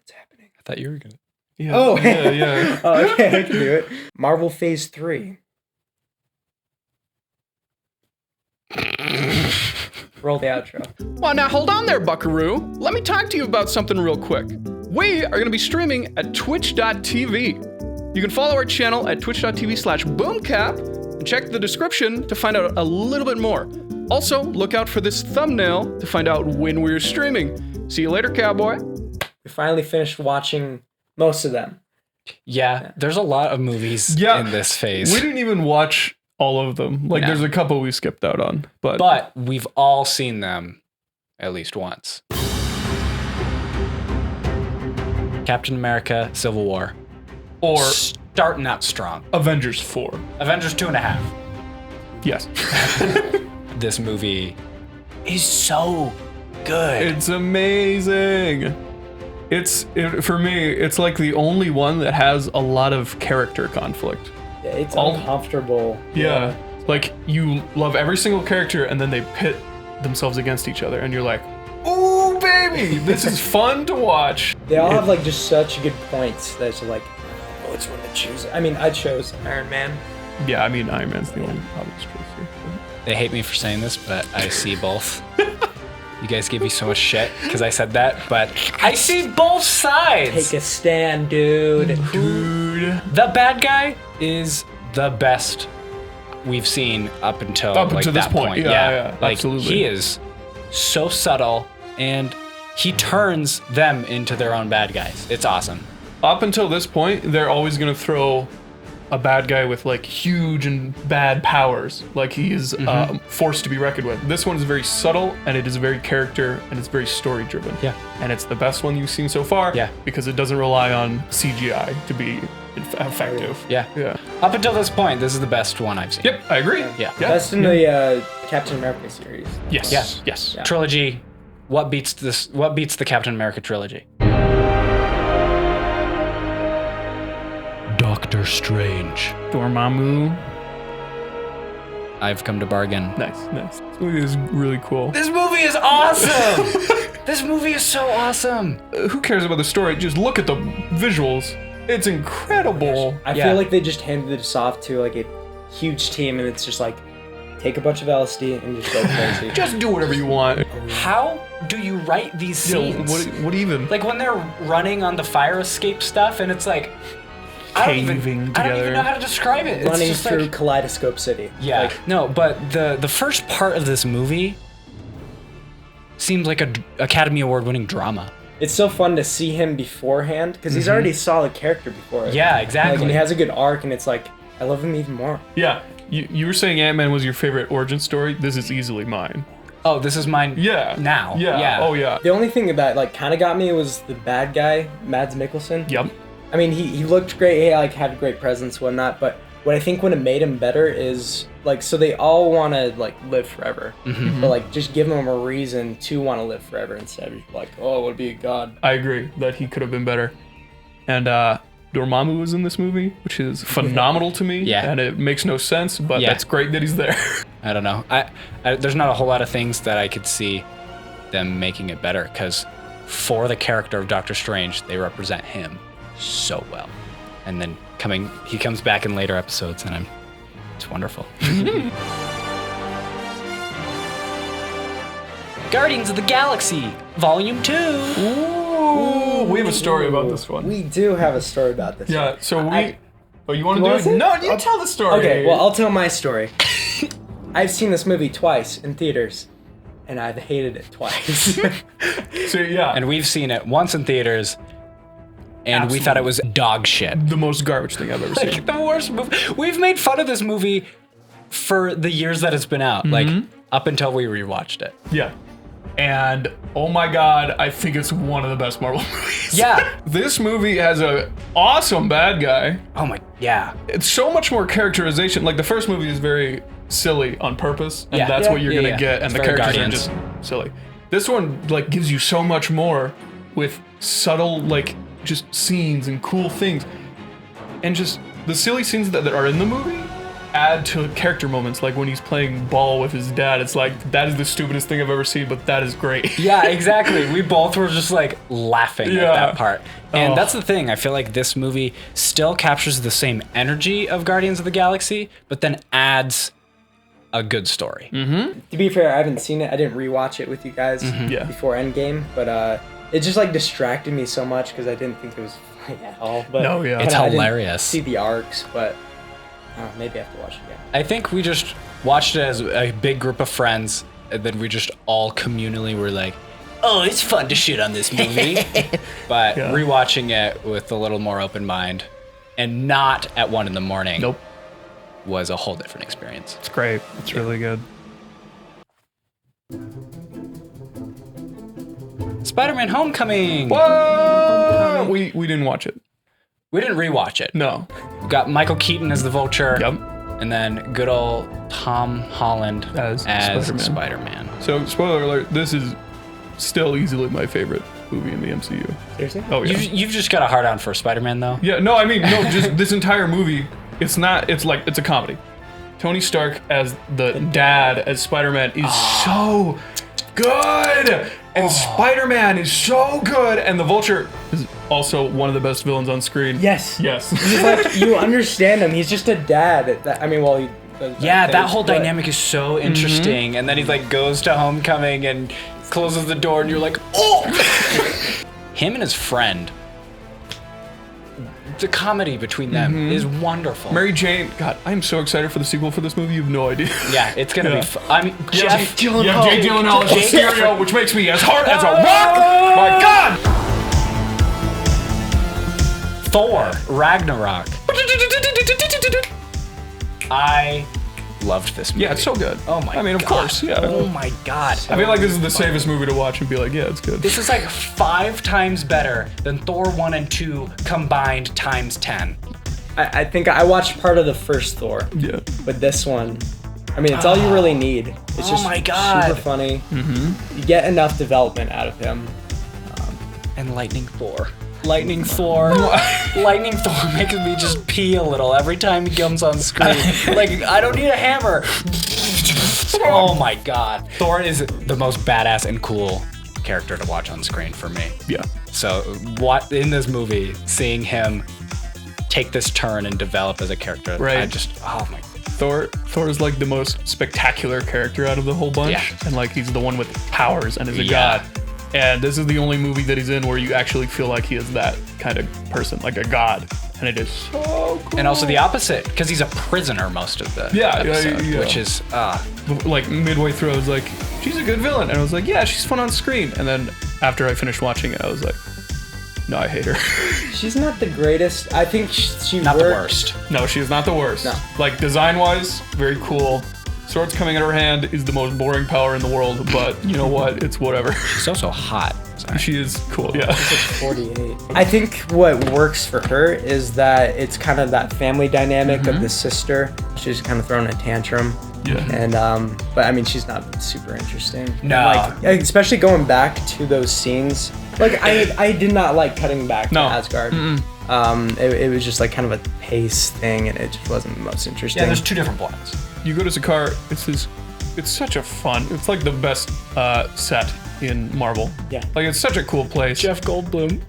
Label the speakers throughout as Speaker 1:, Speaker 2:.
Speaker 1: What's happening?
Speaker 2: I thought you were gonna.
Speaker 3: Yeah.
Speaker 1: Oh,
Speaker 3: yeah.
Speaker 1: Oh, okay, I can do it. Marvel Phase 3. Roll the outro.
Speaker 3: Well, now hold on there, buckaroo. Let me talk to you about something real quick. We are going to be streaming at twitch.tv. You can follow our channel at twitch.tv/boomcap and check the description to find out a little bit more. Also, look out for this thumbnail to find out when we're streaming. See you later, cowboy.
Speaker 1: We finally finished watching most of them.
Speaker 2: Yeah, there's a lot of movies in this phase.
Speaker 3: We didn't even watch all of them. Like, there's a couple we skipped out on. But
Speaker 2: we've all seen them at least once. Captain America, Civil War.
Speaker 3: Or
Speaker 2: starting out strong.
Speaker 3: Avengers 4.
Speaker 2: Avengers 2.5.
Speaker 3: Yes.
Speaker 2: This movie is so good.
Speaker 3: It's amazing. For me, it's like the only one that has a lot of character conflict.
Speaker 1: Yeah, it's uncomfortable.
Speaker 3: Yeah. Like, you love every single character, and then they pit themselves against each other, and you're like, ooh, baby, this is fun to watch.
Speaker 1: They all have, like, just such good points that it's like, which one to choose? I mean, I chose Iron Man.
Speaker 3: Yeah, I mean, Iron Man's the only obvious choice here.
Speaker 2: They hate me for saying this, but I see both. You guys give me so much shit because I said that, but I see both sides.
Speaker 1: Take a stand, dude.
Speaker 2: The bad guy is the best we've seen up until
Speaker 3: this point. Yeah,
Speaker 2: like,
Speaker 3: absolutely.
Speaker 2: He is so subtle, and he turns them into their own bad guys. It's awesome.
Speaker 3: Up until this point, they're always going to throw a bad guy with, like, huge and bad powers. Like, he is forced to be reckoned with. This one is very subtle, and it is very character, and it's very story-driven.
Speaker 2: Yeah.
Speaker 3: And it's the best one you've seen so far.
Speaker 2: Yeah.
Speaker 3: Because it doesn't rely on CGI to be effective.
Speaker 2: Yeah.
Speaker 3: Yeah.
Speaker 2: Up until this point, this is the best one I've seen.
Speaker 3: Yep, I agree.
Speaker 2: Yeah.
Speaker 1: Best in the Captain America series.
Speaker 3: Yes.
Speaker 2: Yeah.
Speaker 3: Yes.
Speaker 1: Yeah.
Speaker 2: Trilogy. What beats the Captain America trilogy? Doctor Strange.
Speaker 3: Dormammu.
Speaker 2: I've come to bargain.
Speaker 3: Nice. This movie is really cool.
Speaker 2: This movie is awesome! This movie is so awesome!
Speaker 3: Who cares about the story? Just look at the visuals. It's incredible.
Speaker 1: I feel like they just handed this off to, like, a huge team, and it's just like, take a bunch of LSD and just go crazy.
Speaker 3: Just do whatever you want.
Speaker 2: How do you write these scenes?
Speaker 3: What even?
Speaker 2: Like, when they're running on the fire escape stuff, and it's like, I don't even know how to describe it.
Speaker 1: Running
Speaker 2: it's just
Speaker 1: through
Speaker 2: like,
Speaker 1: Kaleidoscope City.
Speaker 2: yeah.
Speaker 1: Like,
Speaker 2: No, but the first part of this movie seems like a Academy Award winning drama.
Speaker 1: it's so fun to see him beforehand, because he's already a solid character before it.
Speaker 2: Yeah, exactly.
Speaker 1: Like, and he has a good arc, and it's like, I love him even more.
Speaker 3: Yeah. You were saying Ant-Man was your favorite origin story. This is easily mine.
Speaker 2: Oh, this is mine.
Speaker 3: Yeah.
Speaker 2: Now.
Speaker 3: Yeah. Oh yeah.
Speaker 1: The only thing that, like, kind of got me was the bad guy, Mads Mikkelsen.
Speaker 3: Yep.
Speaker 1: I mean, he looked great, he, like, had a great presence, whatnot, but what I think would have made him better is, like, so they all want to, like, live forever. But, like, just give them a reason to want to live forever instead of, like, oh, it would be a god.
Speaker 3: I agree that he could have been better. And Dormammu was in this movie, which is phenomenal to me.
Speaker 2: Yeah.
Speaker 3: And it makes no sense, but
Speaker 2: Yeah.
Speaker 3: that's great that he's there.
Speaker 2: I don't know. I there's not a whole lot of things that I could see them making it better, because for the character of Doctor Strange, they represent him so well. And then he comes back in later episodes, and it's wonderful. Guardians of the Galaxy, Volume 2.
Speaker 3: Ooh, we have a story about this one.
Speaker 1: We do have a story about this.
Speaker 3: Yeah, so
Speaker 1: I-
Speaker 3: you want to
Speaker 1: You
Speaker 3: do
Speaker 1: wanna
Speaker 3: it?
Speaker 1: say it?
Speaker 3: No, you tell the story.
Speaker 1: Okay, well, I'll tell my story. I've seen this movie twice in theaters, and I've hated it twice.
Speaker 3: So yeah,
Speaker 2: And we've seen it once in theaters, and we thought it was dog shit.
Speaker 3: the most garbage thing I've ever seen.
Speaker 2: Like, the worst movie. We've made fun of this movie for the years that it's been out, like, up until we rewatched it.
Speaker 3: Yeah. And oh my god, I think it's one of the best Marvel movies.
Speaker 2: Yeah.
Speaker 3: This movie has a awesome bad guy.
Speaker 2: Oh my, yeah.
Speaker 3: It's so much more characterization. Like, the first movie is very silly on purpose, and
Speaker 2: Yeah.
Speaker 3: that's
Speaker 2: Yeah.
Speaker 3: what you're
Speaker 2: Yeah,
Speaker 3: gonna
Speaker 2: yeah.
Speaker 3: get, and
Speaker 2: It's
Speaker 3: the
Speaker 2: very
Speaker 3: characters
Speaker 2: Guardians.
Speaker 3: are just silly. This one, like, gives you so much more with subtle, like, just scenes and cool things. And just the silly scenes that are in the movie add to character moments, like when he's playing ball with his dad. It's like, that is the stupidest thing I've ever seen, but that is great.
Speaker 2: Yeah, exactly. We both were just like laughing at that part. And that's the thing. I feel like this movie still captures the same energy of Guardians of the Galaxy, but then adds a good story.
Speaker 1: To be fair, I haven't seen it. I didn't rewatch it with you guys before Endgame, but it just like distracted me so much because I didn't think it was funny at all. But
Speaker 2: it's hilarious.
Speaker 1: I didn't see the arcs, but maybe I have to watch it again.
Speaker 2: I think we just watched it as a big group of friends, and then we just all communally were like, oh, it's fun to shit on this movie. But rewatching it with a little more open mind and not at 1 a.m. was a whole different experience.
Speaker 3: It's great. It's really good.
Speaker 2: Spider-Man Homecoming.
Speaker 3: Whoa! We didn't watch it.
Speaker 2: We didn't rewatch it.
Speaker 3: No.
Speaker 2: We got Michael Keaton as the Vulture.
Speaker 3: Yep.
Speaker 2: And then good old Tom Holland as Spider-Man.
Speaker 3: So, spoiler alert, this is still easily my favorite movie in the MCU.
Speaker 1: Seriously?
Speaker 3: Oh, yeah.
Speaker 2: You've just got a hard on for Spider-Man, though?
Speaker 3: Yeah, no, I mean, no, just this entire movie, it's a comedy. Tony Stark as the dad, as Spider-Man, is so good! And Spider-Man is so good! And the Vulture is also one of the best villains on screen.
Speaker 1: Yes.
Speaker 3: Yes.
Speaker 1: He's like, you understand him. He's just a dad. He
Speaker 2: that whole dynamic is so interesting. And then he like goes to Homecoming and closes the door and you're like, oh! Him and his friend, the comedy between them is wonderful.
Speaker 3: Mary Jane, God, I'm so excited for the sequel for this movie. You have no idea.
Speaker 2: Yeah, it's gonna be fun. I mean,
Speaker 3: Jake Gyllenhaal is Mysterio, which makes me as hard as a rock. My God!
Speaker 2: Thor Ragnarok. I loved this movie.
Speaker 3: Yeah, it's so good.
Speaker 2: Oh my god.
Speaker 3: I mean, of course, yeah.
Speaker 2: Oh my god.
Speaker 3: I feel like this is the safest movie to watch and be like, yeah, it's good.
Speaker 2: This is like 5 times better than Thor 1 and 2 combined times 10.
Speaker 1: I think I watched part of the first Thor.
Speaker 3: Yeah.
Speaker 1: But this one, I mean, it's all you really need. It's just
Speaker 2: my god.
Speaker 1: super funny. You get enough development out of him.
Speaker 2: And Lightning Thor. Lightning Thor makes me just pee a little every time he comes on screen. Like, I don't need a hammer. Oh my god. Thor is the most badass and cool character to watch on screen for me.
Speaker 3: Yeah.
Speaker 2: So, what in this movie, seeing him take this turn and develop as a character,
Speaker 3: right.
Speaker 2: I just, oh my.
Speaker 3: Thor is like the most spectacular character out of the whole bunch. Yeah. And like, he's the one with powers and is a god. And this is the only movie that he's in where you actually feel like he is that kind of person, like a god. And it is so cool.
Speaker 2: And also the opposite, because he's a prisoner most of the episode, which is...
Speaker 3: Like, midway through, I was like, she's a good villain. And I was like, yeah, she's fun on screen. And then after I finished watching it, I was like, no, I hate her.
Speaker 1: She's not the greatest. I think she's
Speaker 2: not the worst.
Speaker 3: No, she is not the worst.
Speaker 1: No.
Speaker 3: Like, design-wise, very cool. Swords coming out of her hand is the most boring power in the world, but you know what? It's whatever.
Speaker 2: She's also hot. Sorry.
Speaker 3: She is cool, yeah.
Speaker 1: She's like 48. I think what works for her is that it's kind of that family dynamic of the sister. She's kind of throwing a tantrum.
Speaker 3: Yeah.
Speaker 1: And, but I mean, she's not super interesting.
Speaker 2: No.
Speaker 1: Like, especially going back to those scenes. Like, I did not like cutting back to Asgard. It was just like kind of a pace thing, and it just wasn't the most interesting.
Speaker 2: Yeah, there's 2 different plots.
Speaker 3: You go to Sakaar, it's such a fun, it's like the best set in Marvel.
Speaker 1: Yeah.
Speaker 3: Like, it's such a cool place.
Speaker 2: Jeff Goldblum.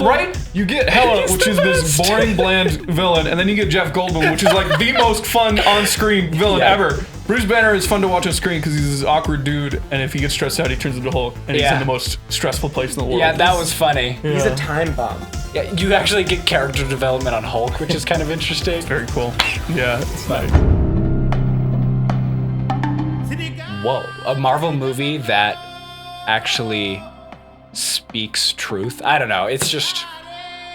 Speaker 3: Right? You get Hela, which is this boring, bland villain, and then you get Jeff Goldblum, which is like the most fun on-screen villain ever. Bruce Banner is fun to watch on screen because he's this awkward dude, and if he gets stressed out, he turns into Hulk, and he's in the most stressful place in the world.
Speaker 2: Yeah, that was funny.
Speaker 1: He's a time bomb.
Speaker 2: Yeah, you actually get character development on Hulk, which is kind of interesting.
Speaker 3: It's very cool. Yeah, it's nice.
Speaker 2: Whoa, a Marvel movie that actually speaks truth. I don't know. It's just,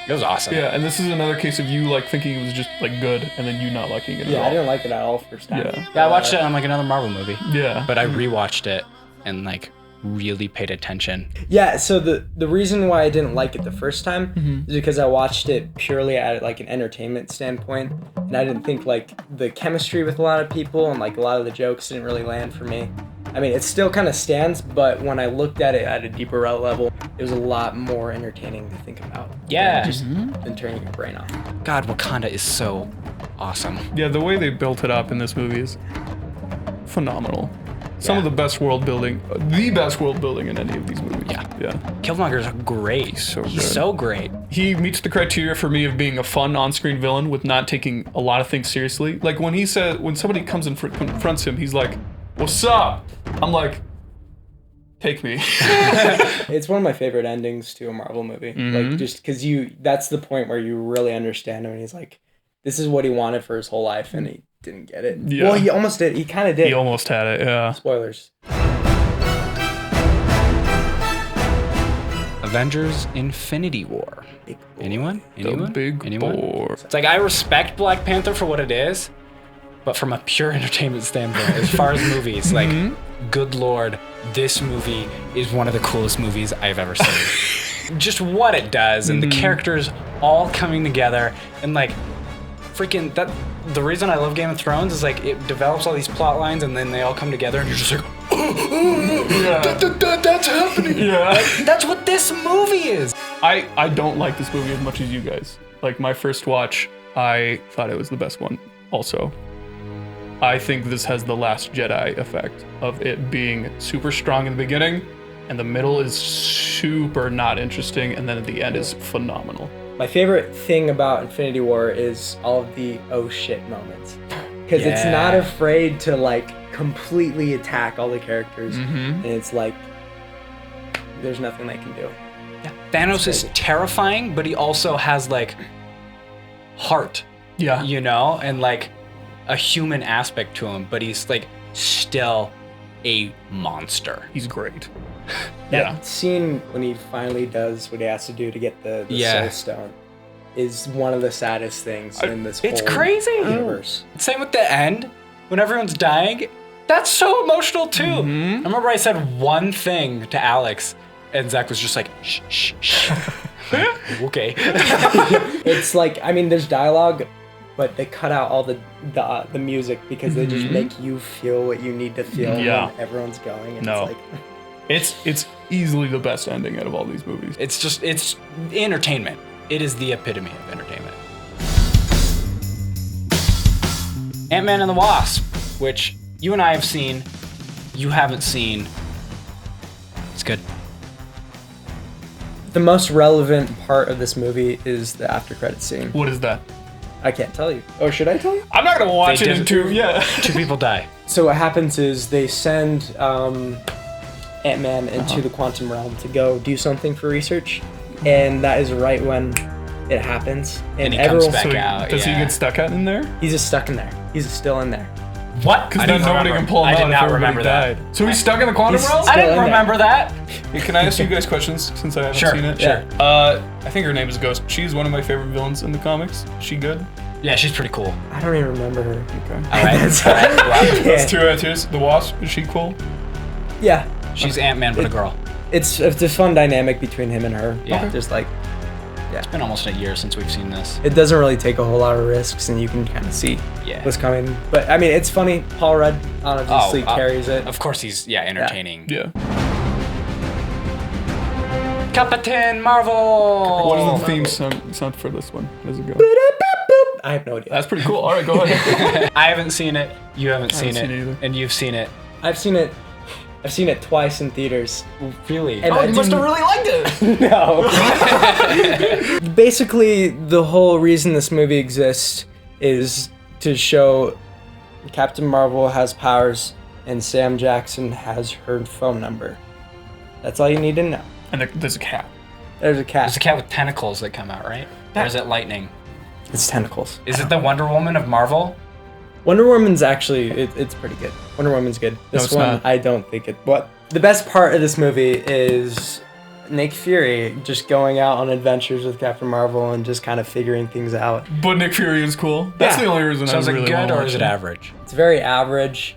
Speaker 2: it was awesome.
Speaker 3: Yeah, and this is another case of you like thinking it was just like good, and then you not liking it at all.
Speaker 1: I didn't like it at all first time.
Speaker 2: Yeah, I watched it on like another Marvel movie.
Speaker 3: Yeah.
Speaker 2: But I rewatched it and like really paid attention.
Speaker 1: Yeah, so the reason why I didn't like it the first time is because I watched it purely at like an entertainment standpoint, and I didn't think like the chemistry with a lot of people and like a lot of the jokes didn't really land for me. I mean, it still kind of stands, but when I looked at it at a deeper level, it was a lot more entertaining to think about.
Speaker 2: Yeah.
Speaker 1: Just than turning your brain off.
Speaker 2: God, Wakanda is so awesome.
Speaker 3: Yeah, the way they built it up in this movie is phenomenal. Some of the best world building, the best world building in any of these movies.
Speaker 2: Yeah.
Speaker 3: Yeah.
Speaker 2: Killmonger's great. He's so great.
Speaker 3: He meets the criteria for me of being a fun on-screen villain with not taking a lot of things seriously. Like when somebody comes and confronts him, he's like, "What's up?" I'm like, "Take me."
Speaker 1: It's one of my favorite endings to a Marvel movie. Like just because that's the point where you really understand him, and he's like, this is what he wanted for his whole life, and he didn't get it.
Speaker 3: Yeah.
Speaker 1: Well, he almost did. He kind of did.
Speaker 3: He almost had it, yeah.
Speaker 1: Spoilers.
Speaker 2: Avengers Infinity War. Anyone?
Speaker 3: The big boar.
Speaker 2: It's like, I respect Black Panther for what it is, but from a pure entertainment standpoint, as far as movies, like, good Lord, this movie is one of the coolest movies I've ever seen. Just what it does, and the characters all coming together, and like, freaking that. The reason I love Game of Thrones is like it develops all these plot lines and then they all come together and you're just like, that's happening.
Speaker 3: Yeah.
Speaker 2: That's what this movie is.
Speaker 3: I don't like this movie as much as you guys. Like my first watch, I thought it was the best one also. I think this has the Last Jedi effect of it being super strong in the beginning and the middle is super not interesting and then at the end is phenomenal.
Speaker 1: My favorite thing about Infinity War is all of the oh shit moments. Because it's not afraid to like completely attack all the characters. And it's like, there's nothing they can do.
Speaker 2: Yeah. Thanos is terrifying, but he also has like heart.
Speaker 3: Yeah.
Speaker 2: You know? And like a human aspect to him, but he's like still a monster.
Speaker 3: He's great.
Speaker 1: That scene when he finally does what he has to do to get the Soul Stone is one of the saddest things in this whole
Speaker 2: crazy
Speaker 1: universe.
Speaker 2: Same with the end, when everyone's dying. That's so emotional too. I remember I said one thing to Alex, and Zach was just like, shh, shh, shh. Okay.
Speaker 1: It's like, I mean, there's dialogue, but they cut out all the music because they just make you feel what you need to feel when everyone's going. And it's like...
Speaker 3: It's easily the best ending out of all these movies.
Speaker 2: It's entertainment. It is the epitome of entertainment. Ant-Man and the Wasp, which you and I have seen, you haven't seen. It's good.
Speaker 1: The most relevant part of this movie is the after credits scene.
Speaker 3: What is that?
Speaker 1: I can't tell you. Oh, should I tell you?
Speaker 3: I'm not gonna watch it in two
Speaker 2: people die.
Speaker 1: So what happens is they send Ant-Man into the quantum realm to go do something for research, and that is right when it happens.
Speaker 2: And he comes back out.
Speaker 3: Does he get stuck out in there?
Speaker 1: He's just stuck in there. He's still in there.
Speaker 2: What?
Speaker 3: Because then nobody can pull him out.
Speaker 2: I did not remember that.
Speaker 3: So he's stuck in the quantum realm?
Speaker 2: I didn't remember that.
Speaker 3: Hey, can I ask you guys questions since I haven't seen it?
Speaker 2: Sure.
Speaker 3: I think her name is Ghost. She's one of my favorite villains in the comics. Is she good?
Speaker 2: Yeah, she's pretty cool.
Speaker 1: I don't even remember her.
Speaker 3: Okay.
Speaker 2: All right.
Speaker 3: That's 2 out of 2. The Wasp, is she cool?
Speaker 1: Yeah.
Speaker 2: She's Ant-Man, but a girl.
Speaker 1: It's a fun dynamic between him and her.
Speaker 2: Yeah.
Speaker 1: Just like,
Speaker 2: It's been almost a year since we've seen this.
Speaker 1: it doesn't really take a whole lot of risks, and you can kind of see what's coming. But I mean, it's funny. Paul Rudd obviously carries it.
Speaker 2: Of course, he's entertaining.
Speaker 3: Yeah.
Speaker 2: Captain Marvel.
Speaker 3: What is the theme song for this one? How does it go?
Speaker 1: I have no idea.
Speaker 3: That's pretty cool. All right, go ahead.
Speaker 2: I haven't seen it. You haven't seen it
Speaker 3: either.
Speaker 2: and you've seen it.
Speaker 1: I've seen it twice in theaters.
Speaker 2: Really?
Speaker 1: And
Speaker 2: you must have really liked it.
Speaker 1: No. Basically, the whole reason this movie exists is to show Captain Marvel has powers and Sam Jackson has her phone number. That's all you need to know.
Speaker 3: And there's a cat.
Speaker 1: There's a cat.
Speaker 2: There's a cat with tentacles that come out, right? Or is it lightning?
Speaker 1: It's tentacles.
Speaker 2: Is it the Wonder Woman of Marvel?
Speaker 1: Wonder Woman's actually, it's pretty good. Wonder Woman's good. This
Speaker 3: it's
Speaker 1: one,
Speaker 3: not.
Speaker 1: I don't think it... What? The best part of this movie is Nick Fury just going out on adventures with Captain Marvel and just kind of figuring things out.
Speaker 3: But Nick Fury is cool. That's the only reason
Speaker 2: So
Speaker 3: I
Speaker 2: is it
Speaker 3: really
Speaker 2: good
Speaker 3: want to
Speaker 2: or
Speaker 3: watch
Speaker 2: is it average?
Speaker 1: It's very average.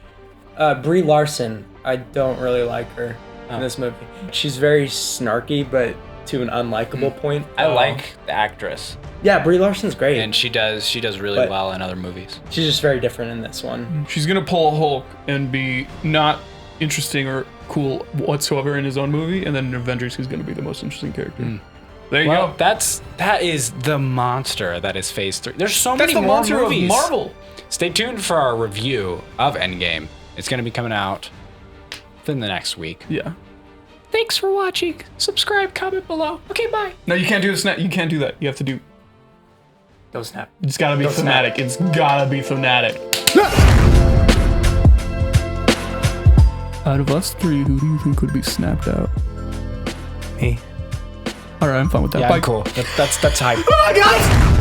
Speaker 1: Brie Larson, I don't really like her in this movie. She's very snarky, but to an unlikable point.
Speaker 2: I like the actress.
Speaker 1: Yeah, Brie Larson's great.
Speaker 2: And she does really well in other movies.
Speaker 1: She's just very different in this one.
Speaker 3: She's gonna pull a Hulk and be not interesting or cool whatsoever in his own movie, and then in Avengers he's gonna be the most interesting character. There you go.
Speaker 2: That is the monster that is Phase 3. There's so many
Speaker 3: That's the
Speaker 2: more
Speaker 3: monster
Speaker 2: movies.
Speaker 3: of Marvel.
Speaker 2: Stay tuned for our review of Endgame. It's going to be coming out within the next week.
Speaker 3: Yeah.
Speaker 2: Thanks for watching. Subscribe, comment below. Okay, bye.
Speaker 3: No, you can't do the snap. You can't do that. You have to do.
Speaker 1: Don't snap.
Speaker 3: It's gotta be thematic. It's gotta be thematic. Out of us three, who do you think would be snapped out?
Speaker 1: Me.
Speaker 3: All right, I'm fine with that.
Speaker 2: Yeah,
Speaker 3: Bye.
Speaker 2: cool. That's hype.
Speaker 3: Oh, guys!